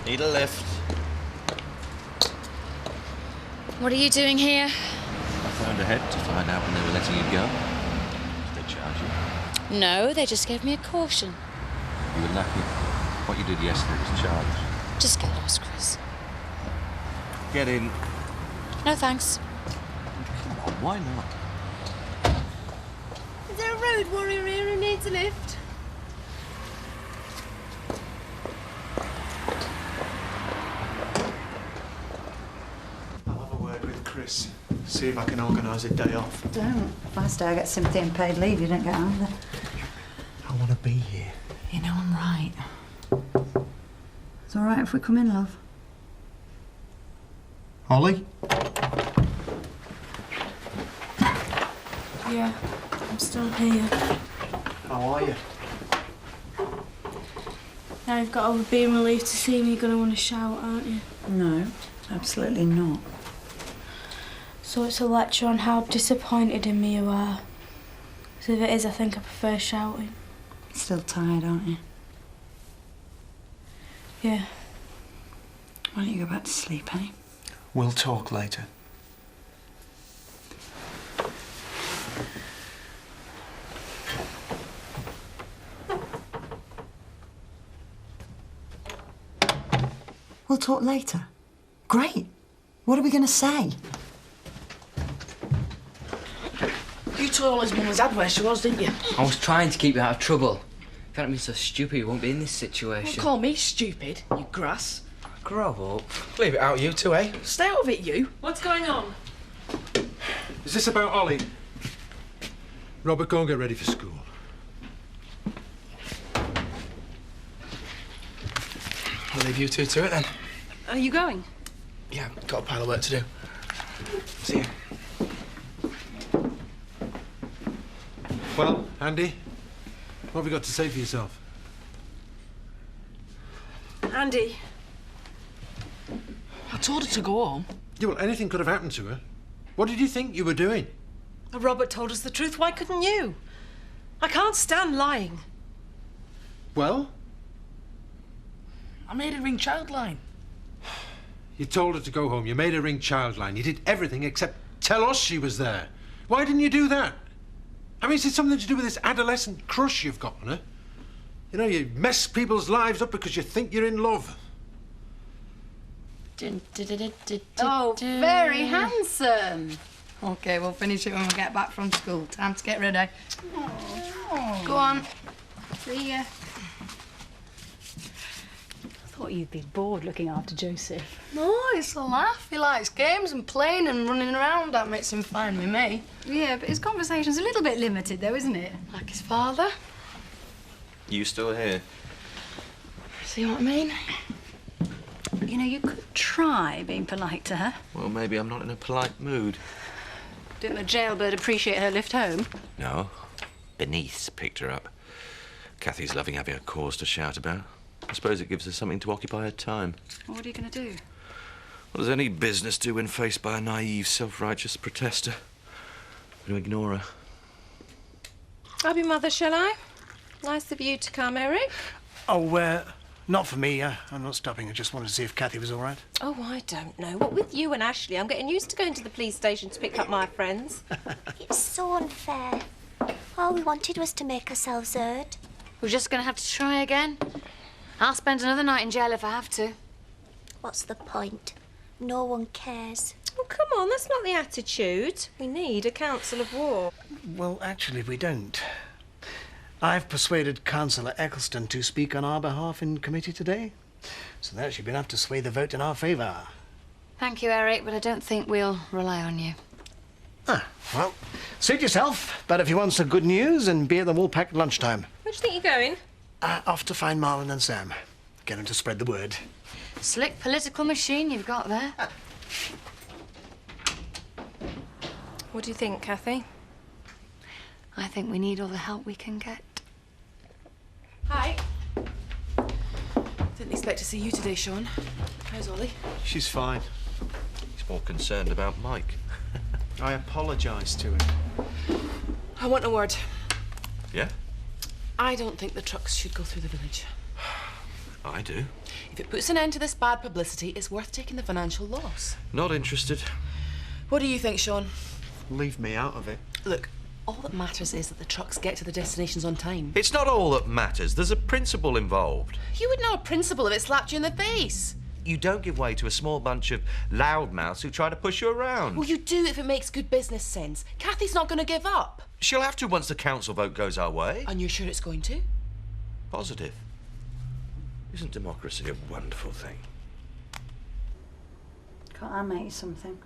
Need a lift. What are you doing here? I phoned ahead to find out when they were letting you go. Did they charge you? No, they just gave me a caution. You were lucky. What you did yesterday was charged. Just get lost, Chris. Get in. No, thanks. Come on, why not? Is there a road warrior here who needs a lift? I'll have a word with Chris. See if I can organise a day off. Don't. If I stay, I get sympathy and paid leave. You don't get either. I want to be here. You know I'm right. It's all right if we come in, love. Holly? Yeah, I'm still here. How are you? Now you've got over being relieved to see me, you're going to want to shout, aren't you? No, absolutely not. So it's a lecture on how disappointed in me you are. So if it is, I think I prefer shouting. Still tired, aren't you? Yeah. Why don't you go back to sleep, eh? We'll talk later. We'll talk later. Great. What are we going to say? You told his mum was had where she was, didn't you? I was trying to keep you out of trouble. If you hadn't been so stupid, you won't be in this situation. Don't call me stupid, you grass. Grow up. Leave it out, you two, eh? Stay out of it, you. What's going on? Is this about Ollie? Robert, go and get ready for school. I'll leave you two to it then. Are you going? Yeah, got a pile of work to do. See you. Well, Andy, what have you got to say for yourself? Andy. I told her to go home. Yeah, well, anything could have happened to her. What did you think you were doing? Robert told us the truth. Why couldn't you? I can't stand lying. Well? I made her ring Childline. You told her to go home. You made her ring Childline. You did everything except tell us she was there. Why didn't you do that? I mean, is it something to do with this adolescent crush you've got on her? You know, you mess people's lives up because you think you're in love. Oh, very handsome. OK, we'll finish it when we get back from school. Time to get ready. Oh. Go on. See ya. I thought you'd be bored looking after Joseph. No, it's a laugh. He likes games and playing and running around. That makes him fine with me. Yeah, but his conversation's a little bit limited, though, isn't it? Like his father. You still here? See what I mean? You know, you could try being polite to her. Well, maybe I'm not in a polite mood. Didn't the jailbird appreciate her lift home? No. Beneath's picked her up. Kathy's loving having a cause to shout about. I suppose it gives her something to occupy her time. Well, what are you going to do? What does any business do when faced by a naive, self-righteous protester? I'm going to ignore her. I'll be mother, shall I? Nice of you to come, Eric. Oh, not for me. I'm not stopping. I just wanted to see if Kathy was all right. Oh, I don't know. What with you and Ashley, I'm getting used to going to the police station to pick up my friends. It's so unfair. All we wanted was to make ourselves heard. We're just going to have to try again. I'll spend another night in jail if I have to. What's the point? No one cares. Oh, come on, that's not the attitude. We need a council of war. Well, actually, we don't. I've persuaded Councillor Eccleston to speak on our behalf in committee today. So that should be enough to sway the vote in our favour. Thank you, Eric, but I don't think we'll rely on you. Ah, well, suit yourself. But if you want some good news, and be at the Woolpack at lunchtime. Where do you think you're going? Off to find Marlon and Sam. Get them to spread the word. Slick political machine you've got there. What do you think, Kathy? I think we need all the help we can get. Hi. Didn't expect to see you today, Sean. How's Ollie? She's fine. He's more concerned about Mike. I apologised to him. I want a word. Yeah? I don't think the trucks should go through the village. I do. If it puts an end to this bad publicity, it's worth taking the financial loss. Not interested. What do you think, Sean? Leave me out of it. Look, all that matters is that the trucks get to the destinations on time. It's not all that matters. There's a principle involved. You would know a principle if it slapped you in the face. You don't give way to a small bunch of loudmouths who try to push you around. Well, you do if it makes good business sense. Kathy's not going to give up. She'll have to once the council vote goes our way. And you're sure it's going to? Positive. Isn't democracy a wonderful thing? Can't I make you something?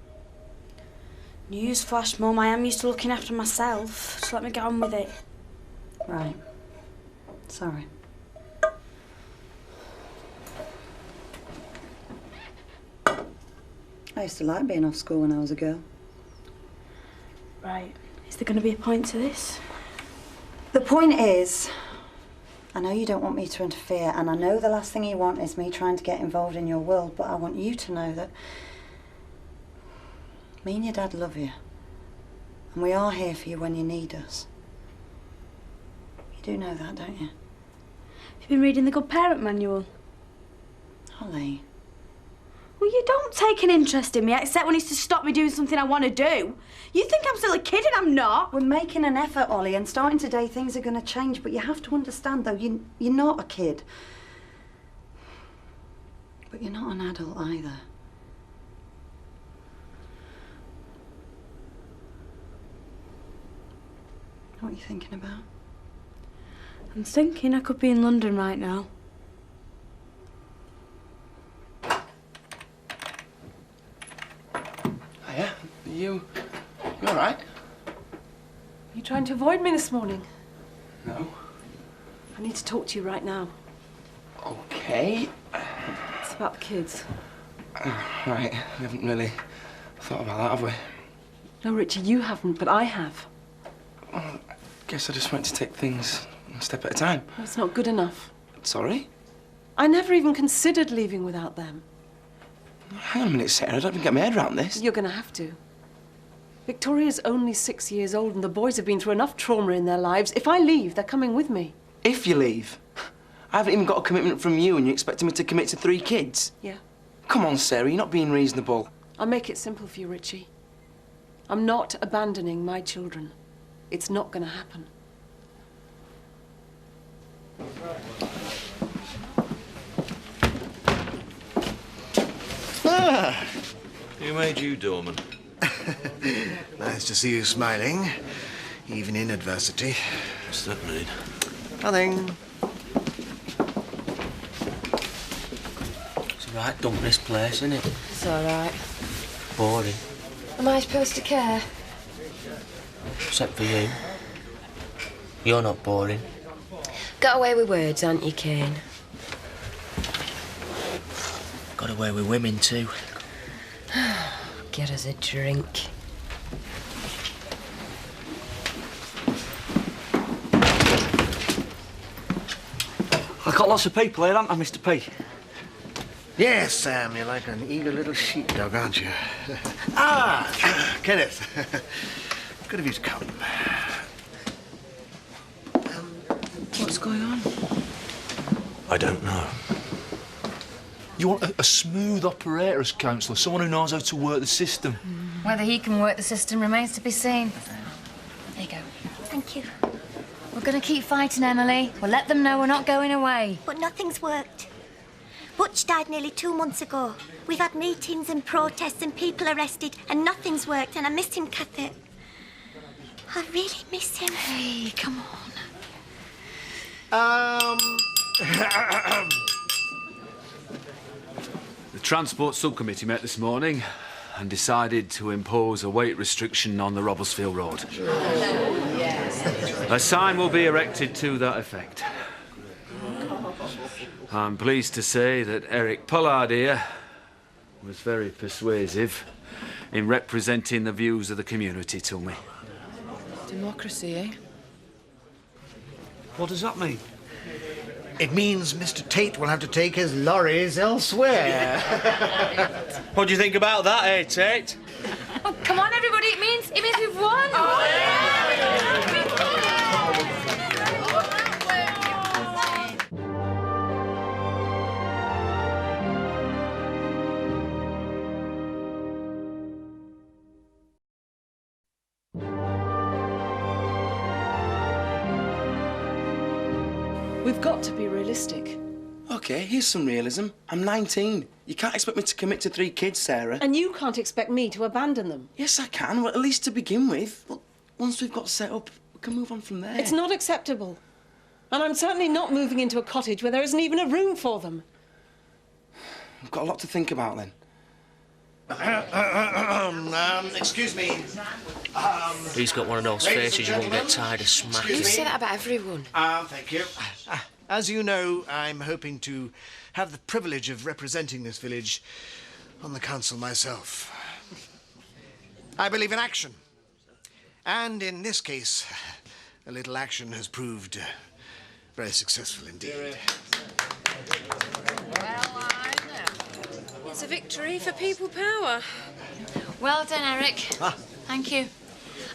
Newsflash, Mum, I am used to looking after myself. Just let me get on with it. Right. Sorry. I used to like being off school when I was a girl. Right. Is there going to be a point to this? The point is, I know you don't want me to interfere, and I know the last thing you want is me trying to get involved in your world, but I want you to know that me and your dad love you, and we are here for you when you need us. You do know that, don't you? Have you been reading the Good Parent Manual? Holly. Well, you don't take an interest in me, except when it's to stop me doing something I want to do. You think I'm still a kid and I'm not. We're making an effort, Ollie, and starting today things are going to change, but you have to understand, though, you're not a kid. But you're not an adult either. What are you thinking about? I'm thinking I could be in London right now. Hiya. You all right? You trying to avoid me this morning? No. I need to talk to you right now. Okay. It's about the kids. Right. We haven't really thought about that, have we? No, Richie, you haven't, but I have. Well, I guess I just want to take things one step at a time. No, it's not good enough. Sorry? I never even considered leaving without them. Hang on a minute, Sarah. I don't even get my head around this. You're going to have to. Victoria's only 6 years old and the boys have been through enough trauma in their lives. If I leave, they're coming with me. If you leave? I haven't even got a commitment from you and you're expecting me to commit to 3 kids? Yeah. Come on, Sarah. You're not being reasonable. I'll make it simple for you, Richie. I'm not abandoning my children. It's not going to happen. Ah, who made you doorman? Nice to see you smiling, even in adversity. What's that mean? Nothing. It's a right dump, this place, isn't it? It's all right. Boring. Am I supposed to care? Except for you. You're not boring. Got away with words, aren't you, Kane? Got away with women, too. Get us a drink. I've got lots of people here, haven't I, Mr. P? Yes, Sam, you're like an eager little sheepdog, aren't you? Kenneth. Good of you to come. What's going on? I don't know. You want a smooth operator as councillor, someone who knows how to work the system. Whether he can work the system remains to be seen. There you go. Thank you. We're going to keep fighting, Emily. We'll let them know we're not going away. But nothing's worked. Butch died nearly 2 months ago. We've had meetings and protests and people arrested, and nothing's worked, and I miss him, Kathy. I really miss him. Hey, come on. The Transport Subcommittee met this morning and decided to impose a weight restriction on the Robblesfield Road. A sign will be erected to that effect. I'm pleased to say that Eric Pollard here was very persuasive in representing the views of the community to me. Democracy, eh? What does that mean? It means Mr. Tate will have to take his lorries elsewhere. What do you think about that, eh, Tate? Oh, come on, everybody. It means we've won. got to be realistic. OK, here's some realism. I'm 19. You can't expect me to commit to 3 kids, Sarah. And you can't expect me to abandon them. Yes, I can. Well, at least to begin with. Well, once we've got set up, we can move on from there. It's not acceptable. And I'm certainly not moving into a cottage where there isn't even a room for them. I've got a lot to think about, then. Excuse me. He's got one of those faces you won't get tired of smacking. You say that about everyone. Thank you. As you know, I'm hoping to have the privilege of representing this village on the council myself. I believe in action. And in this case, a little action has proved very successful indeed. It's a victory for people power. Well done, Eric. Thank you.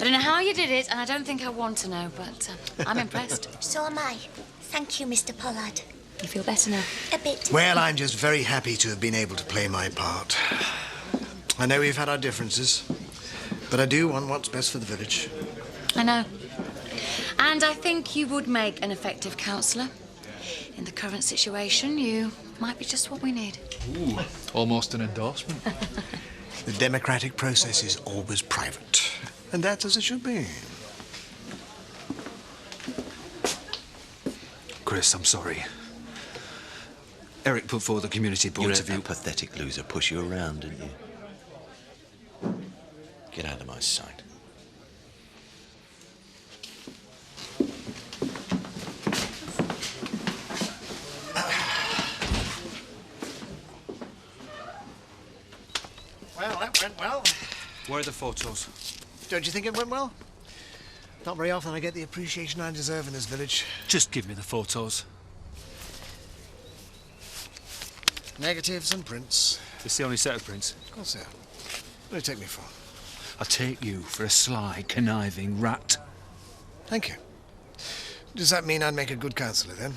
I don't know how you did it, and I don't think I want to know, but I'm impressed. So am I. Thank you, Mr. Pollard. You feel better now? A bit. Well, I'm just very happy to have been able to play my part. I know we've had our differences, but I do want what's best for the village. I know. And I think you would make an effective councillor. In the current situation, you might be just what we need. Ooh, almost an endorsement. The democratic process is always private, and that's as it should be. Chris, I'm sorry. Eric put forward the community point of view. You let that pathetic loser push you around, didn't you? Get out of my sight. Well, that went well. Where are the photos? Don't you think it went well? Not very often I get the appreciation I deserve in this village. Just give me the photos. Negatives and prints. It's the only set of prints. Of course they are. What do you take me for? I take you for a sly, conniving rat. Thank you. Does that mean I'd make a good councillor, then?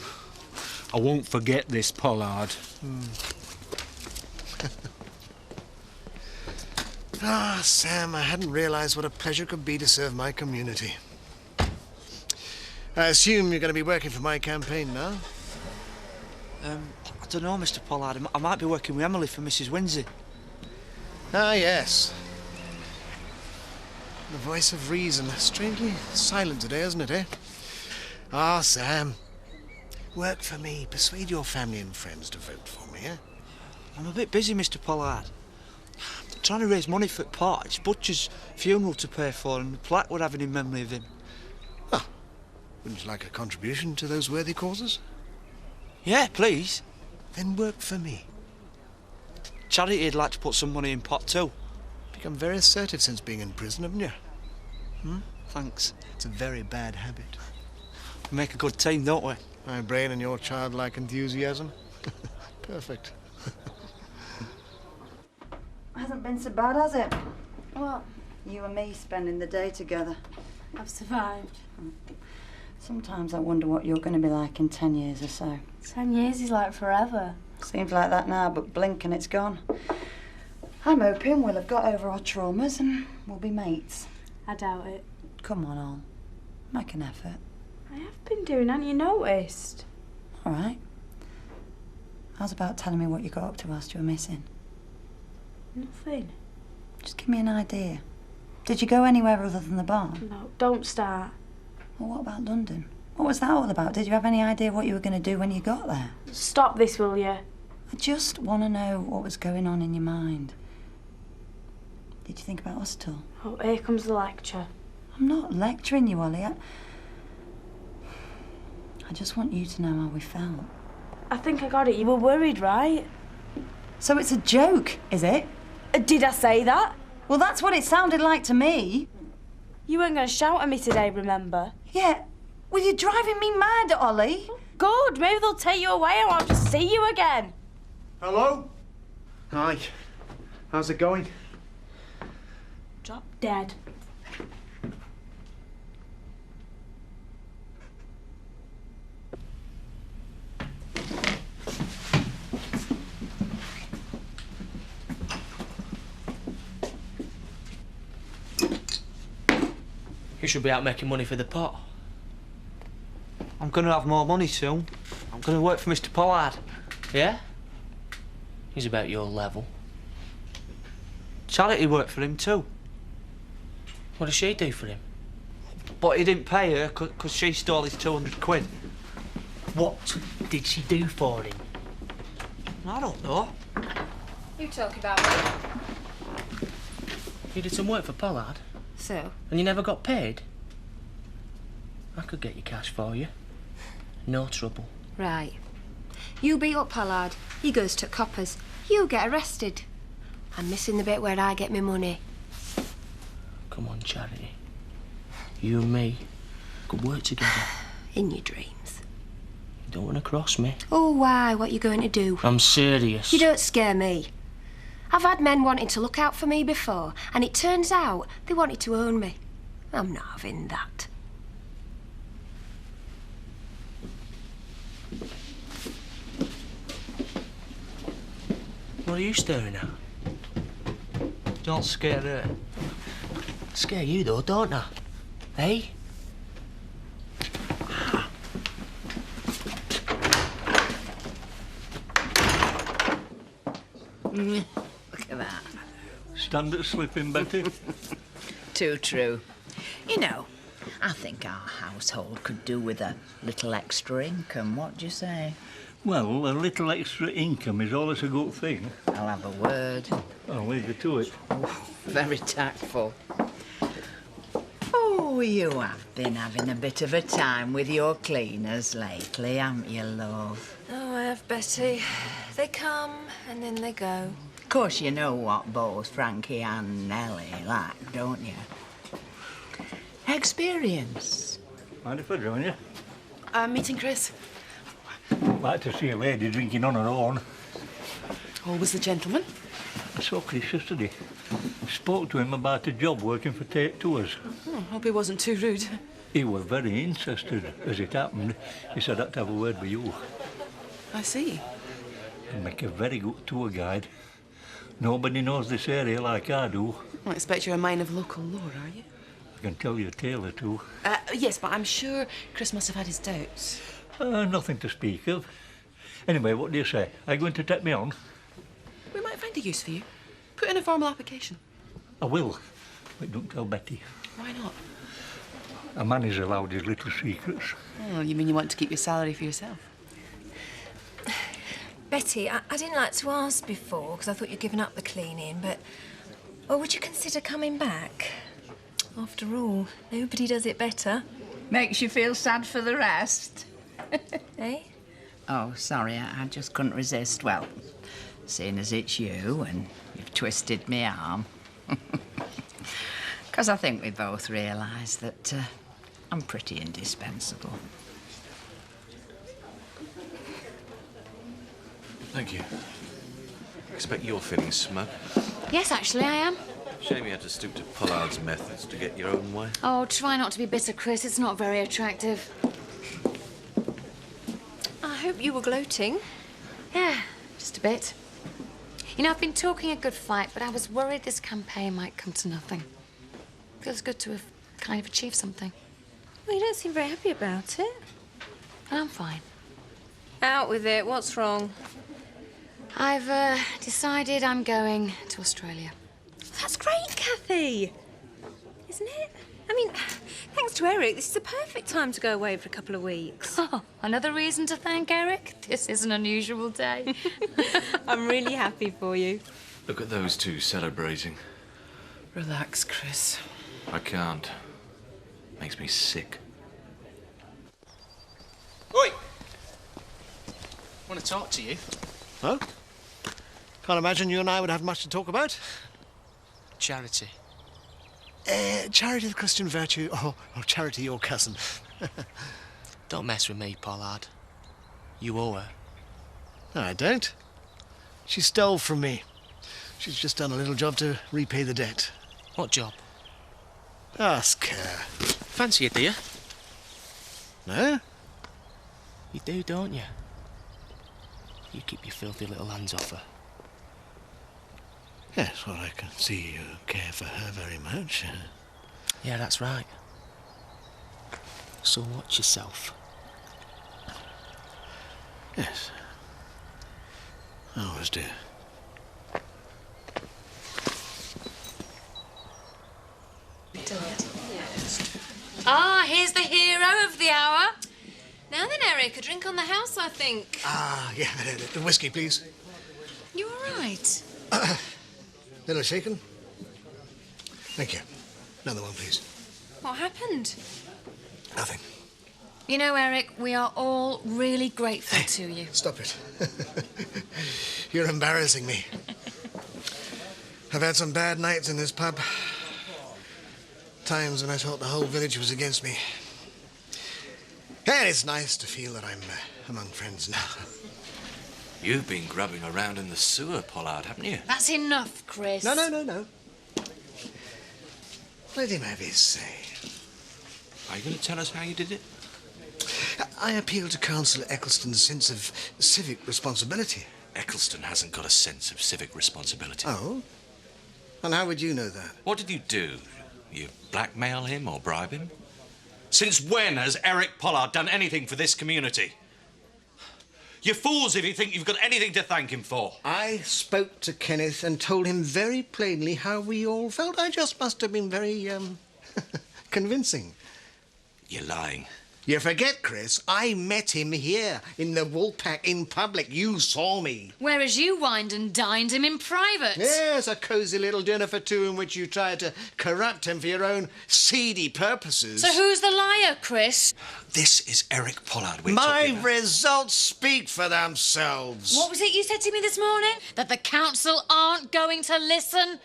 I won't forget this, Pollard. Sam, I hadn't realised what a pleasure it could be to serve my community. I assume you're going to be working for my campaign now? I don't know, Mr. Pollard. I might be working with Emily for Mrs. Windsor. Ah, yes. The voice of reason. Strangely silent today, isn't it, eh? Sam. Work for me. Persuade your family and friends to vote for me, eh? I'm a bit busy, Mr. Pollard. I'm trying to raise money for Pot. It's Butcher's funeral to pay for and the plaque we're having in memory of him. Wouldn't you like a contribution to those worthy causes? Yeah, please. Then work for me. Charity'd like to put some money in Pot too. Become very assertive since being in prison, haven't you? Thanks. It's a very bad habit. We make a good team, don't we? My brain and your childlike enthusiasm. Perfect. Hasn't been so bad, has it? What? You and me spending the day together. I've survived. Sometimes I wonder what you're going to be like in 10 years or so. 10 years is like forever. Seems like that now, but blink and it's gone. I'm hoping we'll have got over our traumas and we'll be mates. I doubt it. Come on, Al. Make an effort. I have been doing, haven't you noticed? All right. How's about telling me what you got up to whilst you were missing? Nothing. Just give me an idea. Did you go anywhere other than the barn? No, don't start. Well, what about London? What was that all about? Did you have any idea what you were going to do when you got there? Stop this, will you? I just want to know what was going on in your mind. Did you think about us at all? Oh, here comes the lecture. I'm not lecturing you, Ollie. I just want you to know how we felt. I think I got it. You were worried, right? So it's a joke, is it? Did I say that? Well, that's what it sounded like to me. You weren't going to shout at me today, remember? Yeah. Well, you're driving me mad, Ollie. Good. Maybe they'll take you away or I'll just see you again. Hello? Hi. How's it going? Drop dead. You should be out making money for the pot. I'm going to have more money soon. not going to work for Mr. Pollard. Yeah? He's about your level. Charity worked for him too. What does she do for him? But he didn't pay her because she stole his 200 quid. What did she do for him? I don't know. You talk about me. You did some work for Pollard, So? and you never got paid? I could get you cash for you. No trouble. Right. You beat up Pollard. He goes to coppers. You get arrested. I'm missing the bit where I get my money. Come on, Charity. You and me could work together. In your dreams. You don't want to cross me. Oh, why? What you going to do? I'm serious. You don't scare me. I've had men wanting to look out for me before, and it turns out they wanted to own me. I'm not having that. What are you staring at? Don't scare her. Scare you, though, don't I? Eh? Look at that. Standard slipping, Betty. Too true. You know, I think our household could do with a little extra income. What do you say? Well, a little extra income is always a good thing. I'll have a word. I'll leave you to it. Very tactful. Oh, you have been having a bit of a time with your cleaners lately, haven't you, love? Oh, I have, Betty. They come and then they go. Of course, you know what both Frankie and Nellie like, don't you? Experience. Mind if I join you? I'm meeting Chris. Like to see a lady drinking on her own. Always the gentleman. I saw Chris yesterday. Spoke to him about a job working for Tate Tours. Oh, hope he wasn't too rude. He was very interested. As it happened, he said I'd have a word with you. I see. You'd make a very good tour guide. Nobody knows this area like I do. I expect you're a man of local lore, are you? I can tell you a tale or two. Yes, but I'm sure Chris must have had his doubts. Nothing to speak of. Anyway, what do you say? Are you going to take me on? We might find a use for you. Put in a formal application. I will. But don't tell Betty. Why not? A man is allowed his little secrets. Oh, you mean you want to keep your salary for yourself? Betty, I didn't like to ask before because I thought you'd given up the cleaning, but... Well, would you consider coming back? After all, nobody does it better. Makes you feel sad for the rest. Eh? Oh, sorry, I just couldn't resist. Well, seeing as it's you and you've twisted my arm. Because I think we both realise that I'm pretty indispensable. Thank you. I expect you're feeling smug. Yes, actually, I am. Shame you had to stoop to Pollard's methods to get your own way. Oh, try not to be bitter, Chris. It's not very attractive. I hope you were gloating. Yeah, just a bit. You know, I've been talking a good fight, but I was worried this campaign might come to nothing. Feels good to have kind of achieved something. Well, you don't seem very happy about it. I'm fine. Out with it. What's wrong? I've decided I'm going to Australia. That's great, Kathy. Isn't it? I mean, thanks to Eric, this is a perfect time to go away for a couple of weeks. Oh, another reason to thank Eric. This is an unusual day. I'm really happy for you. Look at those two celebrating. Relax, Chris. I can't. Makes me sick. Oi! Want to talk to you? Oh? Can't imagine you and I would have much to talk about. Charity. Charity of Christian virtue, or Charity your cousin. Don't mess with me, Pollard. You owe her. No, I don't. She stole from me. She's just done a little job to repay the debt. What job? Ask her. Fancy it, do you? No? You do, don't you? You keep your filthy little hands off her. Yes, well, I can see you care for her very much. Yeah, that's right. So watch yourself. Yes. Ours, dear. Ah, here's the hero of the hour. Now then, Eric, a drink on the house, I think. Ah, yeah, the whiskey, please. You all right? Little shaken? Thank you. Another one, please. What happened? Nothing. You know, Eric, we are all really grateful to you. Stop it. You're embarrassing me. I've had some bad nights in this pub. Times when I thought the whole village was against me. And it's nice to feel that I'm among friends now. You've been grubbing around in the sewer, Pollard, haven't you? That's enough, Chris. No. Let him have his say. Are you going to tell us how you did it? I appeal to Councillor Eccleston's sense of civic responsibility. Eccleston hasn't got a sense of civic responsibility. Oh? And how would you know that? What did you do? You blackmail him or bribe him? Since when has Eric Pollard done anything for this community? You're fools if you think you've got anything to thank him for. I spoke to Kenneth and told him very plainly how we all felt. I just must have been very, convincing. You're lying. You forget, Chris, I met him here in the Woolpack in public. You saw me. Whereas you wined and dined him in private. Yes, a cosy little dinner for two in which you tried to corrupt him for your own seedy purposes. So who's the liar, Chris? This is Eric Pollard we're My talking about. results speak for themselves. What was it you said to me this morning? That the council aren't going to listen?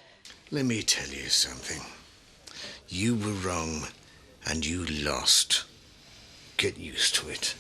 Let me tell you something. You were wrong and you lost. Get used to it.